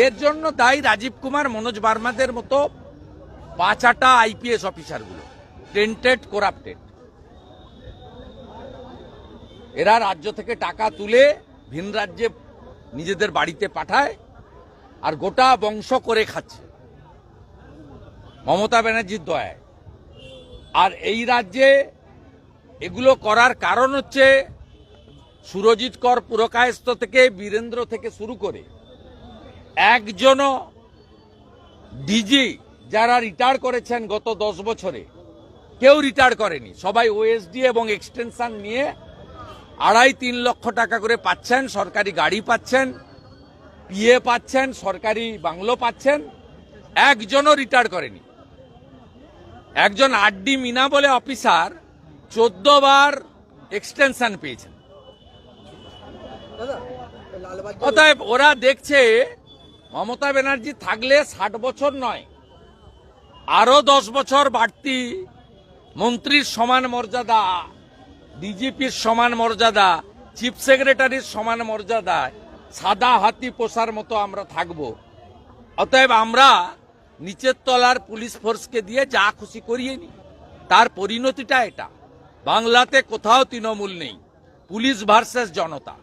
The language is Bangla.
এর জন্য দায়ী রাজীব কুমার, মনোজ বার্মাদের মতো 5-8টা আইপিএস অফিসারগুলো, টেন্টেড, করাপ্টেড। এরা রাজ্য থেকে টাকা তুলে ভিন রাজ্যে নিজেদের বাড়িতে পাঠায় আর গোটা বংশ করে খাচ্ছে মমতা ব্যানার্জির দয়ায়। আর এই রাজ্যে এগুলো করার কারণ হচ্ছে সুরজিৎ কর পুরকায়স্থ থেকে বীরেন্দ্র থেকে শুরু করে একজনও ডিজি যারা রিটায়ার করেছেন গত 10 বছরে, কেউ রিটায়ার করেনি। সবাই ওএসডি এবং এক্সটেনশন নিয়ে 2.5-3 লক্ষ টাকা করে পাচ্ছেন, সরকারি গাড়ি পাচ্ছেন, পিএ পাচ্ছেন, সরকারি বাংলো পাচ্ছেন। একজনও রিটায়ার করেনি। একজন আরডি মিনা বলে অফিসার 14 বার এক্সটেনশন পেয়েছেন। অতএব ওরা দেখছে মমতা ব্যানার্জি থাকলে 60 বছর নয়, আরো 10 বছর বাড়তি মন্ত্রীর সমান মর্যাদা, ডিজিপির সমান মর্যাদা, চিফ সেক্রেটারির সমান মর্যাদায় সাদা হাতি পোষার মতো আমরা থাকব। অতএব আমরা নিচের তলার পুলিশ ফোর্সকে দিয়ে যা খুশি করিয়ে নি। তার পরিণতিটা এটা। বাংলাতে কোথাও তৃণমূল নেই, পুলিশ ভার্সেস জনতা।